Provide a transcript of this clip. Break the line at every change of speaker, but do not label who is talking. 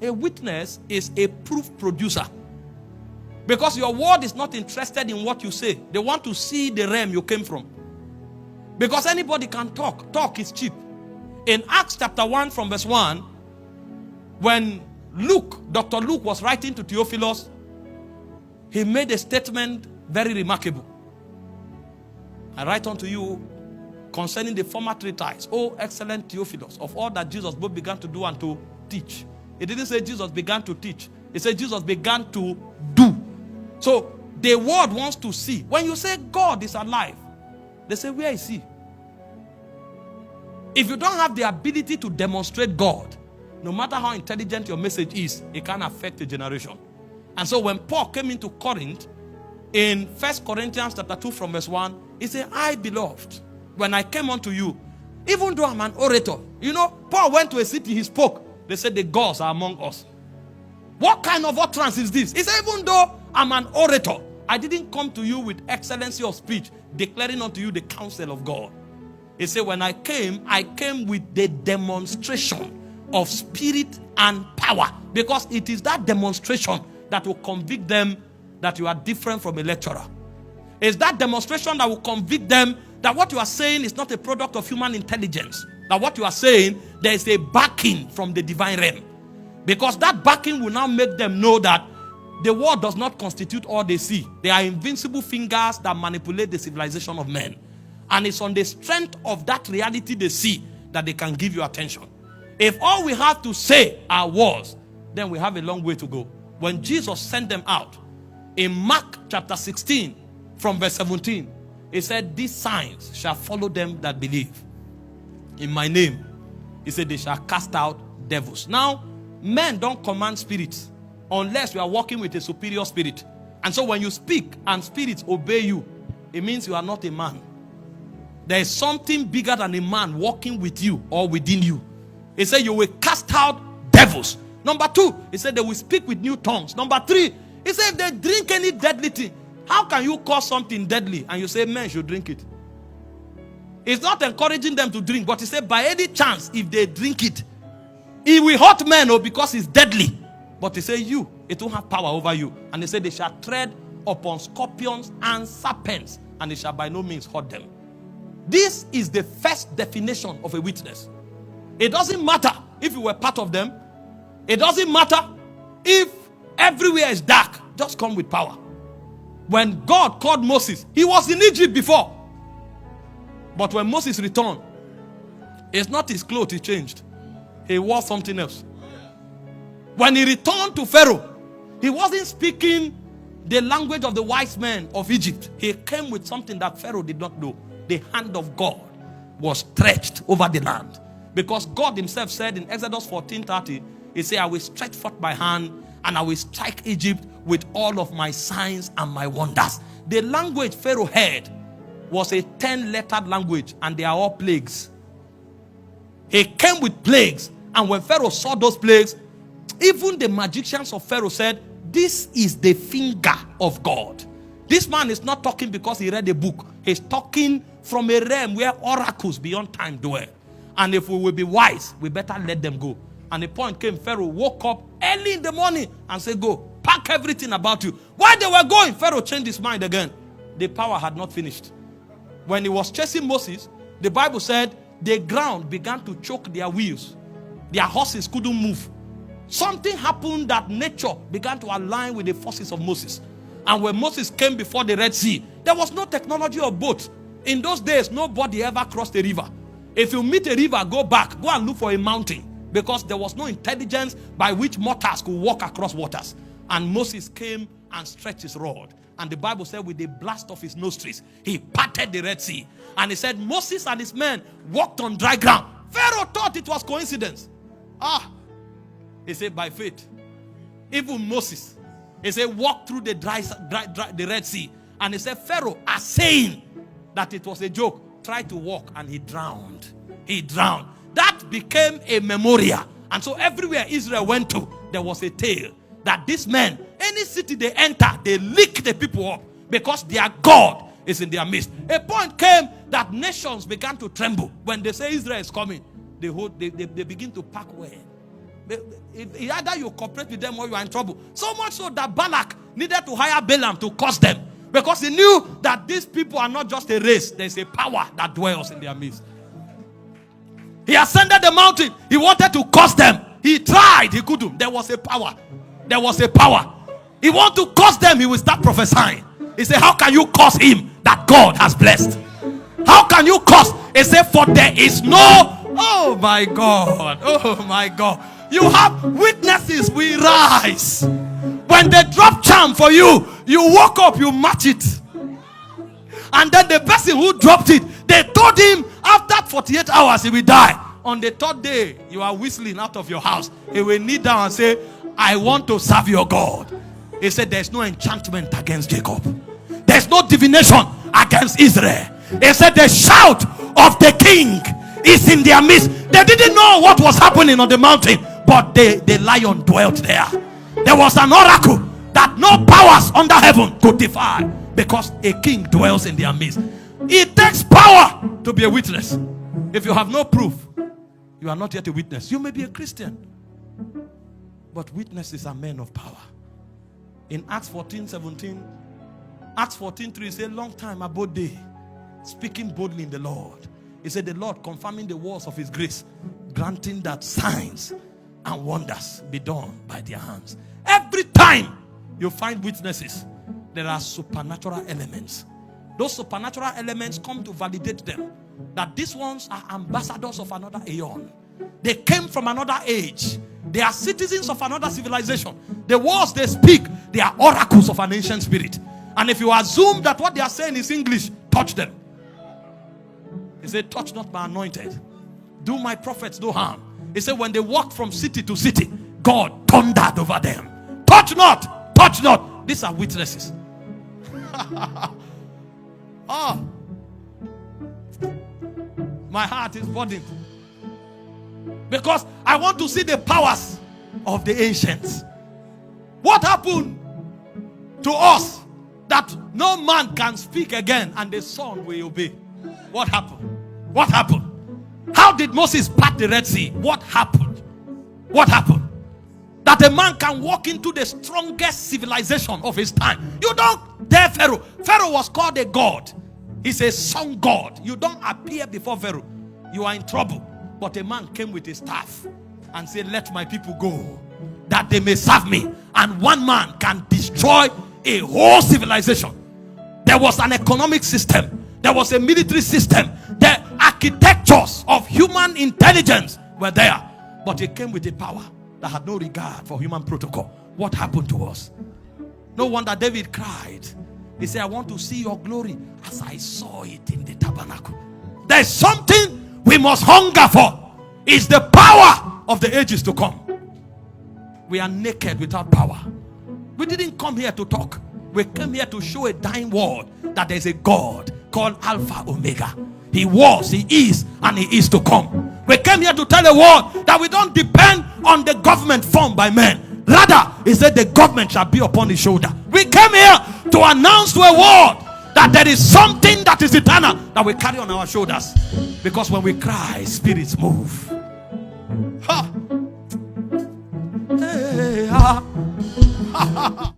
a witness is a proof producer. Because your word is not interested in what you say. They want to see the realm you came from. Because anybody can talk. Talk is cheap. In Acts chapter 1 from verse 1, when Dr. Luke was writing to Theophilus, he made a statement very remarkable. I write unto you concerning the former treatise, O excellent Theophilus, of all that Jesus both began to do and to teach. It didn't say Jesus began to teach. It said Jesus began to do. So the world wants to see. When you say God is alive, they say, where is he? If you don't have the ability to demonstrate God, no matter how intelligent your message is, it can affect a generation. And so when Paul came into Corinth, in 1 Corinthians chapter 2 from verse 1, he said, I, beloved, when I came unto you, even though I'm an orator, Paul went to a city, he spoke. They said, the gods are among us. What kind of utterance is this? He said, even though I'm an orator, I didn't come to you with excellency of speech, declaring unto you the counsel of God. He said, when I came with the demonstration of spirit and power. Because it is that demonstration that will convict them that you are different from a lecturer. It's that demonstration that will convict them that what you are saying is not a product of human intelligence. That what you are saying, there is a backing from the divine realm. Because that backing will now make them know that the world does not constitute all they see. They are invincible fingers that manipulate the civilization of men. And it's on the strength of that reality they see that they can give you attention. If all we have to say are words, then we have a long way to go. When Jesus sent them out, in Mark chapter 16, from verse 17, he said, these signs shall follow them that believe. In my name, he said, they shall cast out devils. Now, men don't command spirits unless you are working with a superior spirit. And so when you speak and spirits obey you, it means you are not a man. There is something bigger than a man working with you or within you. He said you will cast out devils. Number 2, he said they will speak with new tongues. Number 3, he said if they drink any deadly thing, how can you cause something deadly and you say men should drink it? It's not encouraging them to drink, but he said by any chance if they drink it, it will hurt men because it's deadly. But he said it will have power over you. And he said they shall tread upon scorpions and serpents, and it shall by no means hurt them. This is the first definition of a witness. It doesn't matter if you were part of them. It doesn't matter if everywhere is dark. Just come with power. When God called Moses, he was in Egypt before. But when Moses returned, it's not his clothes he changed. He wore something else. When he returned to Pharaoh, he wasn't speaking the language of the wise men of Egypt. He came with something that Pharaoh did not know. The hand of God was stretched over the land. Because God himself said in Exodus 14:30, he said, I will stretch forth my hand and I will strike Egypt with all of my signs and my wonders. The language Pharaoh heard was a 10-lettered language, and they are all plagues. He came with plagues, and when Pharaoh saw those plagues, even the magicians of Pharaoh said, this is the finger of God. This man is not talking because he read a book. He's talking from a realm where oracles beyond time dwell. And if we will be wise, we better let them go. And the point came, Pharaoh woke up early in the morning and said, go, pack everything about you. While they were going, Pharaoh changed his mind again. The power had not finished. When he was chasing Moses, the Bible said the ground began to choke their wheels. Their horses couldn't move. Something happened that nature began to align with the forces of Moses. And when Moses came before the Red Sea, there was no technology of boats. In those days, nobody ever crossed a river. If you meet a river, go back. Go and look for a mountain. Because there was no intelligence by which mortals could walk across waters. And Moses came and stretched his rod. And the Bible said with the blast of his nostrils, he parted the Red Sea. And he said Moses and his men walked on dry ground. Pharaoh thought it was coincidence. He said by faith. Even Moses, he said walk through the Red Sea. And he said Pharaoh, as saying that it was a joke, tried to walk and he drowned. He drowned. That became a memorial. And so everywhere Israel went to, there was a tale that these men, any city they enter, they lick the people up because their God is in their midst. A point came that nations began to tremble when they say Israel is coming. They begin to pack well. Either you cooperate with them or you are in trouble. So much so that Balak needed to hire Balaam to curse them. Because he knew that these people are not just a race. There's a power that dwells in their midst. He ascended the mountain. He wanted to curse them. He tried. He couldn't. There was a power. There was a power. He wanted to curse them. He will start prophesying. He said, how can you curse him that God has blessed? How can you curse? He said, for there is no... Oh my God. Oh my God. You have witnesses. We rise. When they drop charm for you, you walk up, you match it. And then the person who dropped it, they told him after 48 hours he will die. On the third day, you are whistling out of your house. He will kneel down and say, I want to serve your God. He said, there's no enchantment against Jacob. There's no divination against Israel. He said, the shout of the king is in their midst. They didn't know what was happening on the mountain, but the lion dwelt there. There was an oracle that no powers under heaven could defy, because a king dwells in their midst. It takes power to be a witness. If you have no proof, you are not yet a witness. You may be a Christian, but witnesses are men of power. In Acts 14:17, Acts 14:3 says, long time abode they, speaking boldly in the Lord. He said, the Lord confirming the words of his grace, granting that signs and wonders be done by their hands. Every time you find witnesses, there are supernatural elements. Those supernatural elements come to validate them, that these ones are ambassadors of another aeon. They came from another age. They are citizens of another civilization. The words they speak, they are oracles of an ancient spirit. And if you assume that what they are saying is English, touch them. He said, touch not my anointed. Do my prophets no harm. He said, when they walked from city to city, God thundered over them. Touch not, touch not. These are witnesses. Oh, my heart is burdened, because I want to see the powers of the ancients. What happened to us that no man can speak again and the son will obey? What happened? What happened? How did Moses part the Red Sea? What happened? What happened? That a man can walk into the strongest civilization of his time. You don't dare Pharaoh. Pharaoh was called a god. He's a sun god. You don't appear before Pharaoh. You are in trouble. But a man came with his staff and said, let my people go, that they may serve me. And one man can destroy a whole civilization. There was an economic system. There was a military system. The architectures of human intelligence were there. But he came with a power that had no regard for human protocol. What happened to us? No wonder David cried. He said, I want to see your glory as I saw it in the tabernacle. There's something we must hunger for. It's the power of the ages to come. We are naked without power. We didn't come here to talk. We came here to show a dying world that there's a God called Alpha Omega. He was, he is, and he is to come. We came here to tell the world that we don't depend on the government formed by men. Rather, he said the government shall be upon his shoulder. We came here to announce to a world that there is something that is eternal that we carry on our shoulders. Because when we cry, spirits move. Ha! Hey, ha! Ha, ha, ha.